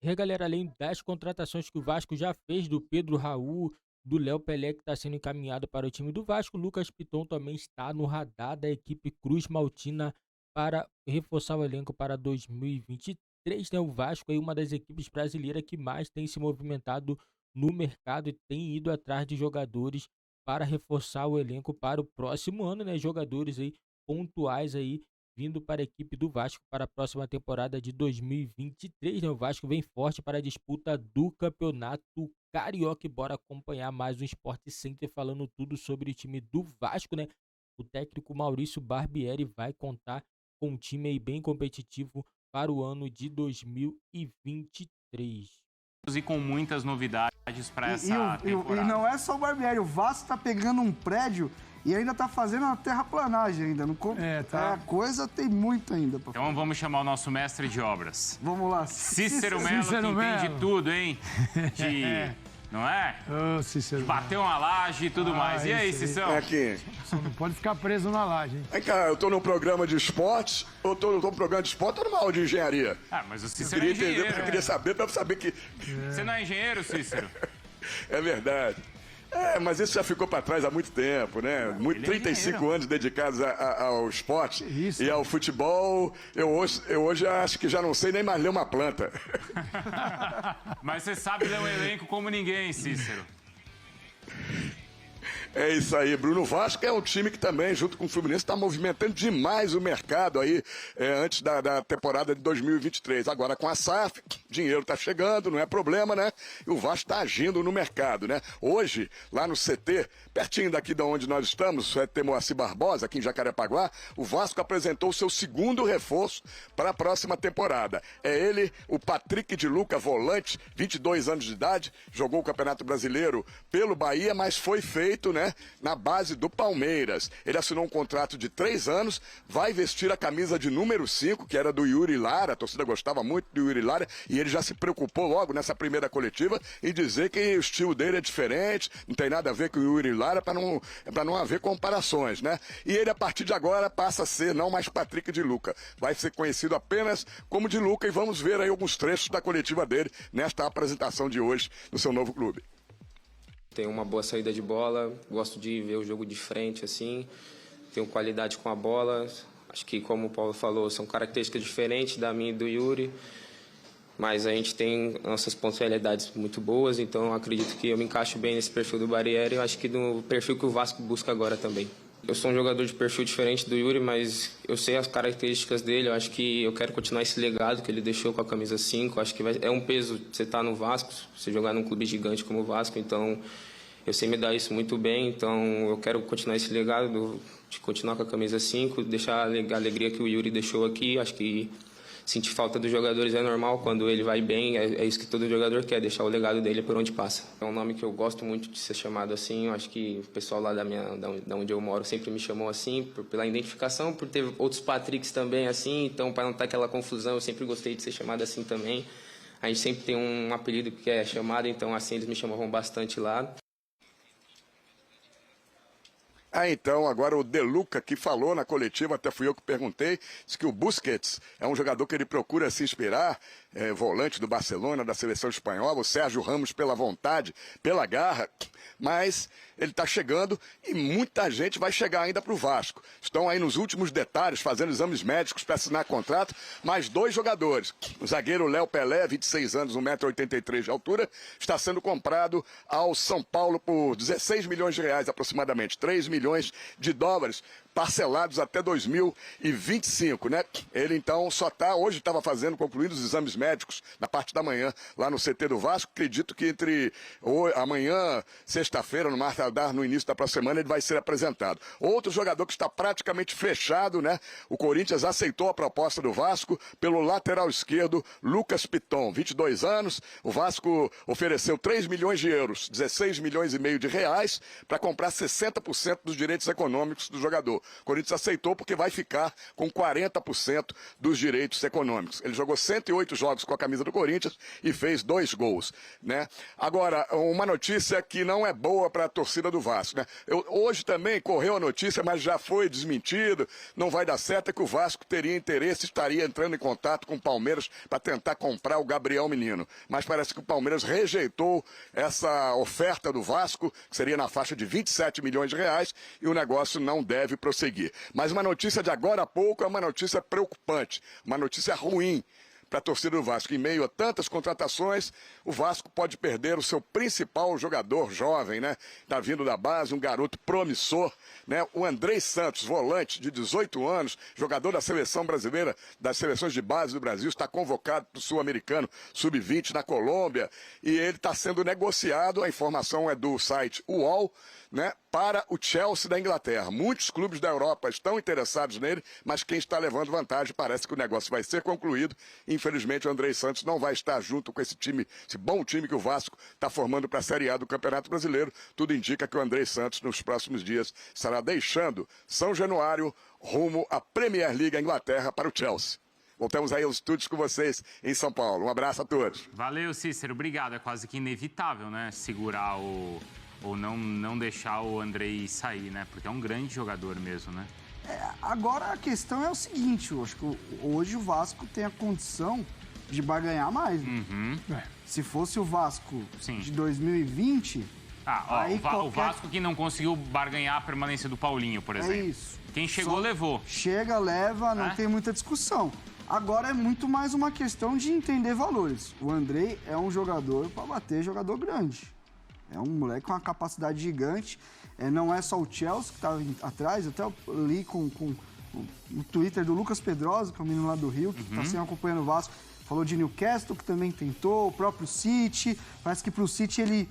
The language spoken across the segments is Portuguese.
E aí, galera, além das contratações que o Vasco já fez do Pedro Raul, do Léo Pelé, que está sendo encaminhado para o time do Vasco, o Lucas Piton também está no radar da equipe Cruz Maltina para reforçar o elenco para 2023, né? O Vasco é uma das equipes brasileiras que mais tem se movimentado no mercado e tem ido atrás de jogadores para reforçar o elenco para o próximo ano, né? Jogadores aí pontuais aí vindo para a equipe do Vasco para a próxima temporada de 2023, né? O Vasco vem forte para a disputa do Campeonato Carioca. E bora acompanhar mais um Sport Center falando tudo sobre o time do Vasco, né? O técnico Maurício Barbieri vai contar com um time aí bem competitivo para o ano de 2023. E com muitas novidades para essa temporada. E não é só o Barbieri, o Vasco tá pegando um prédio e ainda tá fazendo a terraplanagem ainda. Não, tá. A coisa tem muito ainda. Então vamos chamar o nosso mestre de obras. Vamos lá. Cícero Melo, que entende tudo, hein? Não é? Ô, Cícero. Bateu uma laje e tudo mais. E aí, Cicão? Aqui. Só não pode ficar preso na laje, hein? Vem cá, eu tô num programa de esportes, ou tô num programa de esporte ou numa aula de engenharia? Ah, mas o Eu Cícero queria é engenheiro. entender, porque eu queria saber, pra saber que... Você não é engenheiro, Cícero? É verdade. É, mas isso já ficou pra trás há muito tempo, né? 35 anos dedicados ao esporte Isso. e ao futebol. Eu hoje acho que já não sei nem mais ler uma planta. Mas você sabe ler um elenco como ninguém, Cícero. É isso aí, Bruno. Vasco é um time que também, junto com o Fluminense, está movimentando demais o mercado aí antes da temporada de 2023. Agora, com a SAF, dinheiro está chegando, não é problema, né? E o Vasco está agindo no mercado, né? Hoje, lá no CT, pertinho daqui de onde nós estamos, CT Moacir Barbosa, aqui em Jacarepaguá, o Vasco apresentou o seu segundo reforço para a próxima temporada. É ele, o Patrick de Luca, volante, 22 anos de idade, jogou o Campeonato Brasileiro pelo Bahia, mas foi feito, né, na base do Palmeiras. Ele assinou um contrato de 3 anos, vai vestir a camisa de número 5, que era do Yuri Lara, a torcida gostava muito do Yuri Lara, e ele já se preocupou logo nessa primeira coletiva em dizer que o estilo dele é diferente, não tem nada a ver com o Yuri Lara, para não haver comparações, né? E ele, a partir de agora, passa a ser não mais Patrick de Luca, vai ser conhecido apenas como de Luca, e vamos ver aí alguns trechos da coletiva dele nesta apresentação de hoje no seu novo clube. Tenho uma boa saída de bola, gosto de ver o jogo de frente, assim, tenho qualidade com a bola. Acho que, como o Paulo falou, são características diferentes da minha e do Yuri, mas a gente tem nossas potencialidades muito boas, então acredito que eu me encaixo bem nesse perfil do Barbieri, eu acho que no perfil que o Vasco busca agora também. Eu sou um jogador de perfil diferente do Yuri, mas eu sei as características dele, eu acho que eu quero continuar esse legado que ele deixou com a camisa 5, acho que é um peso você estar no Vasco, você jogar num clube gigante como o Vasco, então eu sei me dar isso muito bem, então eu quero continuar esse legado de continuar com a camisa 5, deixar a alegria que o Yuri deixou aqui, acho que sentir falta dos jogadores é normal, quando ele vai bem, é isso que todo jogador quer, deixar o legado dele por onde passa. É um nome que eu gosto muito de ser chamado assim, eu acho que o pessoal lá da onde eu moro sempre me chamou assim, pela identificação, por ter outros Patricks também assim, então para não ter aquela confusão, eu sempre gostei de ser chamado assim também. A gente sempre tem um apelido que é chamado, então assim eles me chamavam bastante lá. Então, agora o De Luca, que falou na coletiva, até fui eu que perguntei, disse que o Busquets é um jogador que ele procura se inspirar, volante do Barcelona, da seleção espanhola, o Sérgio Ramos pela vontade, pela garra, mas ele está chegando e muita gente vai chegar ainda para o Vasco. Estão aí nos últimos detalhes, fazendo exames médicos para assinar contrato, mais 2 jogadores. O zagueiro Léo Pelé, 26 anos, 1,83 m de altura, está sendo comprado ao São Paulo por 16 milhões de reais aproximadamente, 3 milhões de dólares, parcelados até 2025, né? Ele então só está, hoje estava concluindo os exames médicos na parte da manhã, lá no CT do Vasco. Acredito que entre amanhã, sexta-feira, no Martadar, no início da próxima semana, ele vai ser apresentado. Outro jogador que está praticamente fechado, né? O Corinthians aceitou a proposta do Vasco pelo lateral esquerdo, Lucas Piton, 22 anos. O Vasco ofereceu 3 milhões de euros, 16 milhões e meio de reais, para comprar 60% dos direitos econômicos do jogador. O Corinthians aceitou porque vai ficar com 40% dos direitos econômicos. Ele jogou 108 jogos com a camisa do Corinthians e fez 2 gols, né? Agora, uma notícia que não é boa para a torcida do Vasco, né? Hoje também correu a notícia, mas já foi desmentido, não vai dar certo, é que o Vasco teria interesse, estaria entrando em contato com o Palmeiras para tentar comprar o Gabriel Menino. Mas parece que o Palmeiras rejeitou essa oferta do Vasco, que seria na faixa de 27 milhões de reais, e o negócio não deve prosseguir. Mas uma notícia de agora a pouco é uma notícia preocupante, uma notícia ruim para a torcida do Vasco. Em meio a tantas contratações, o Vasco pode perder o seu principal jogador jovem, né? Tá vindo da base, um garoto promissor, né? O Andrei Santos, volante de 18 anos, jogador da seleção brasileira, das seleções de base do Brasil, está convocado para o Sul-Americano Sub-20 na Colômbia, e ele está sendo negociado, a informação é do site UOL, né, para o Chelsea da Inglaterra. Muitos clubes da Europa estão interessados nele, mas quem está levando vantagem, parece que o negócio vai ser concluído. Infelizmente, o Andrei Santos não vai estar junto com esse time, esse bom time que o Vasco está formando para a Série A do Campeonato Brasileiro. Tudo indica que o Andrei Santos, nos próximos dias, estará deixando São Januário rumo à Premier League da Inglaterra para o Chelsea. Voltamos aí aos estúdios com vocês em São Paulo. Um abraço a todos. Valeu, Cícero. Obrigado. É quase que inevitável, né? Segurar ou não deixar o Andrei sair, né? Porque é um grande jogador mesmo, né? Agora a questão é o seguinte, eu acho que hoje o Vasco tem a condição de barganhar mais. Né? Se fosse o Vasco de 2020... o Vasco que não conseguiu barganhar a permanência do Paulinho, por exemplo. É isso. Quem chegou, levou. Chega, leva, não tem muita discussão. Agora é muito mais uma questão de entender valores. O Andrei é um jogador para bater jogador grande. É um moleque com uma capacidade gigante. Não é só o Chelsea que estava atrás. Eu até li no Twitter do Lucas Pedrosa, que é um menino lá do Rio, que está sempre acompanhando o Vasco. Falou de Newcastle, que também tentou. O próprio City. Parece que para o City ele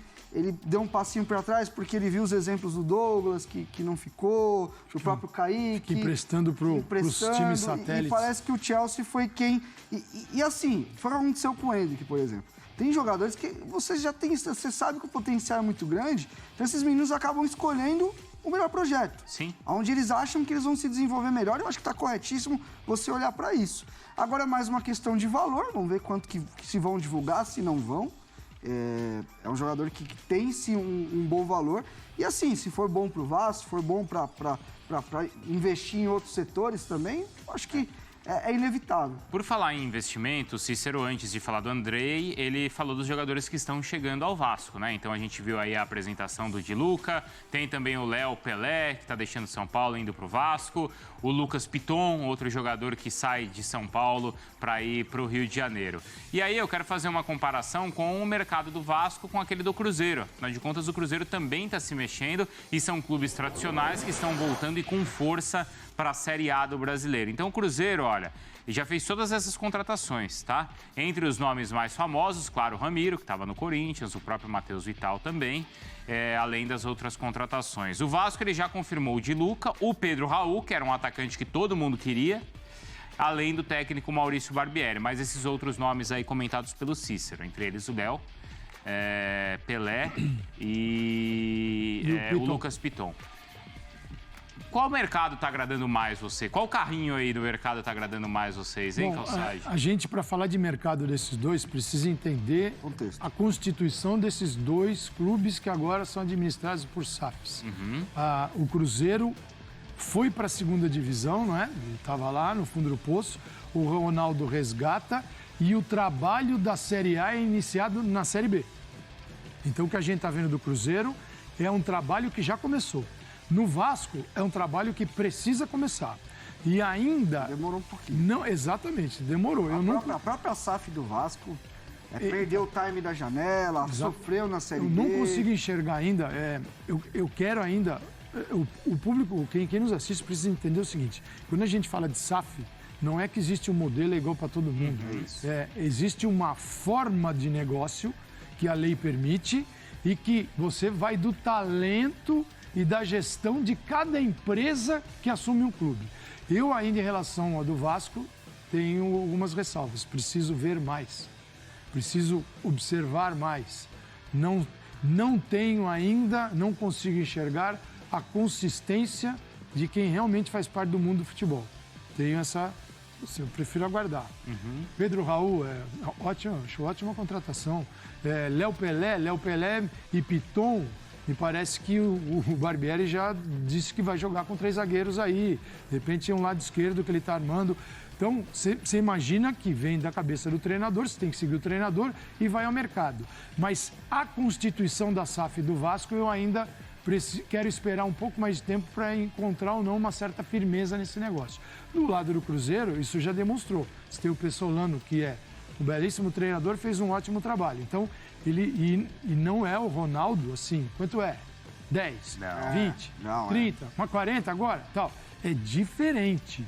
deu um passinho para trás porque ele viu os exemplos do Douglas, que não ficou. O próprio Kaique. Emprestando para os times satélites. E parece que o Chelsea foi quem... E assim, foi o que aconteceu com o Endrick, por exemplo. Tem jogadores que você sabe que o potencial é muito grande, então esses meninos acabam escolhendo o melhor projeto. Sim. Onde eles acham que eles vão se desenvolver melhor. Eu acho que está corretíssimo você olhar para isso. Agora é mais uma questão de valor, vamos ver quanto que se vão divulgar, se não vão. É um jogador que tem sim um bom valor. E assim, se for bom para o Vasco, se for bom para investir em outros setores também, acho que é inevitável. Por falar em investimento, o Cícero, antes de falar do Andrei, ele falou dos jogadores que estão chegando ao Vasco, né? Então a gente viu aí a apresentação do Di Luca, tem também o Léo Pelé, que está deixando São Paulo indo para o Vasco, o Lucas Piton, outro jogador que sai de São Paulo para ir para o Rio de Janeiro. E aí eu quero fazer uma comparação com o mercado do Vasco com aquele do Cruzeiro. Afinal de contas, o Cruzeiro também está se mexendo e são clubes tradicionais que estão voltando e com força para a Série A do Brasileiro. Então o Cruzeiro, olha, já fez todas essas contratações, tá? Entre os nomes mais famosos, claro, o Ramiro, que estava no Corinthians, o próprio Matheus Vital também, além das outras contratações. O Vasco, ele já confirmou o Di Luca, o Pedro Raul, que era um atacante que todo mundo queria, além do técnico Maurício Barbieri. Mas esses outros nomes aí comentados pelo Cícero, entre eles o Léo, Pelé e o Lucas Piton. Qual mercado está agradando mais você? Qual carrinho aí do mercado está agradando mais vocês, hein, Calçade? A gente, para falar de mercado desses dois, precisa entender a constituição desses dois clubes que agora são administrados por SAFs. O Cruzeiro foi para a segunda divisão, não é? Ele estava lá no fundo do poço. O Ronaldo resgata e o trabalho da Série A é iniciado na Série B. Então, o que a gente está vendo do Cruzeiro é um trabalho que já começou. No Vasco, é um trabalho que precisa começar. E ainda... Demorou um pouquinho. Não, exatamente, demorou. A própria SAF do Vasco perdeu o time da janela, sofreu na Série B. Eu não consigo enxergar ainda. Eu quero ainda... O público, quem nos assiste, precisa entender o seguinte. Quando a gente fala de SAF, não é que existe um modelo igual para todo mundo. Existe uma forma de negócio que a lei permite e que você vai do talento e da gestão de cada empresa que assume um clube. Eu ainda, em relação ao do Vasco, tenho algumas ressalvas. Preciso ver mais. Preciso observar mais. Não tenho ainda, não consigo enxergar a consistência de quem realmente faz parte do mundo do futebol. Tenho essa... Eu prefiro aguardar. Pedro Raul, acho ótima contratação. Léo Pelé e Piton, me parece que o Barbieri já disse que vai jogar com 3 zagueiros aí. De repente é um lado esquerdo que ele está armando. Então, você imagina que vem da cabeça do treinador, você tem que seguir o treinador e vai ao mercado. Mas a constituição da SAF do Vasco, eu ainda quero esperar um pouco mais de tempo para encontrar ou não uma certa firmeza nesse negócio. Do lado do Cruzeiro, isso já demonstrou. Você tem o Pessolano, que é um belíssimo treinador, fez um ótimo trabalho. Então, e não é o Ronaldo, assim, quanto é? 10, 20, 30, uma 40 agora? Tal. É diferente.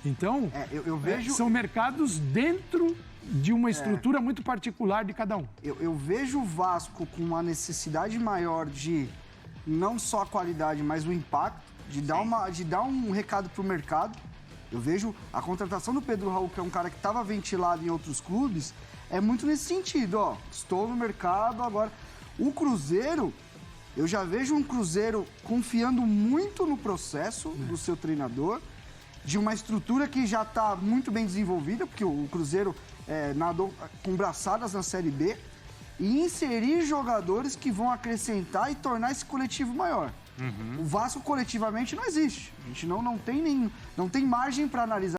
Então, eu vejo... são mercados dentro de uma estrutura muito particular de cada um. Eu vejo o Vasco com uma necessidade maior de não só a qualidade, mas o impacto, de dar um recado para o mercado. Eu vejo a contratação do Pedro Raul, que é um cara que estava ventilado em outros clubes, é muito nesse sentido, ó. Estou no mercado agora. O Cruzeiro, eu já vejo um Cruzeiro confiando muito no processo do seu treinador, de uma estrutura que já está muito bem desenvolvida, porque o Cruzeiro nadou com braçadas na Série B, e inserir jogadores que vão acrescentar e tornar esse coletivo maior. O Vasco coletivamente não existe. A gente não tem margem para analisar.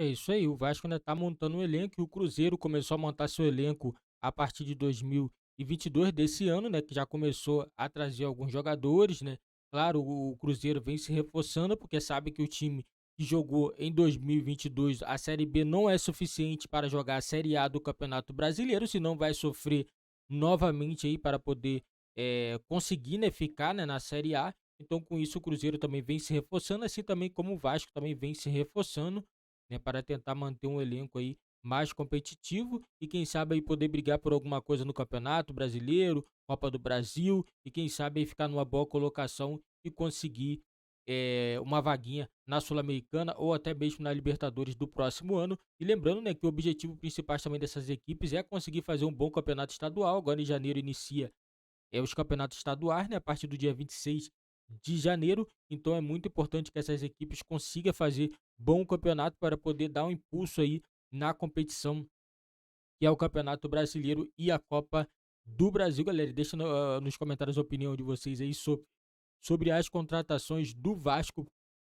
É isso aí, o Vasco ainda está montando um elenco e o Cruzeiro começou a montar seu elenco a partir de 2022 desse ano, né, que já começou a trazer alguns jogadores, né. Claro, o Cruzeiro vem se reforçando porque sabe que o time que jogou em 2022 a Série B não é suficiente para jogar a Série A do Campeonato Brasileiro, senão vai sofrer novamente aí para poder conseguir, né, ficar, né, na Série A. Então, com isso, o Cruzeiro também vem se reforçando, assim também como o Vasco também vem se reforçando, né, para tentar manter um elenco aí mais competitivo e quem sabe aí poder brigar por alguma coisa no Campeonato Brasileiro, Copa do Brasil e quem sabe aí ficar numa boa colocação e conseguir uma vaguinha na Sul-Americana ou até mesmo na Libertadores do próximo ano. E lembrando, né, que o objetivo principal também dessas equipes é conseguir fazer um bom campeonato estadual. Agora em janeiro inicia os campeonatos estaduais, né, a partir do dia 26 de janeiro. Então é muito importante que essas equipes consigam fazer bom campeonato para poder dar um impulso aí na competição que é o Campeonato Brasileiro e a Copa do Brasil. Galera, deixa nos comentários a opinião de vocês aí sobre as contratações do Vasco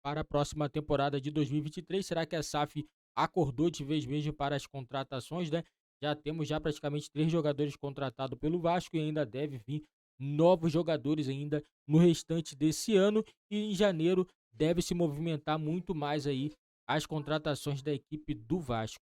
para a próxima temporada de 2023. Será que a SAF acordou de vez mesmo para as contratações, né? Já temos praticamente 3 jogadores contratados pelo Vasco e ainda deve vir novos jogadores ainda no restante desse ano. E em janeiro deve se movimentar muito mais aí as contratações da equipe do Vasco.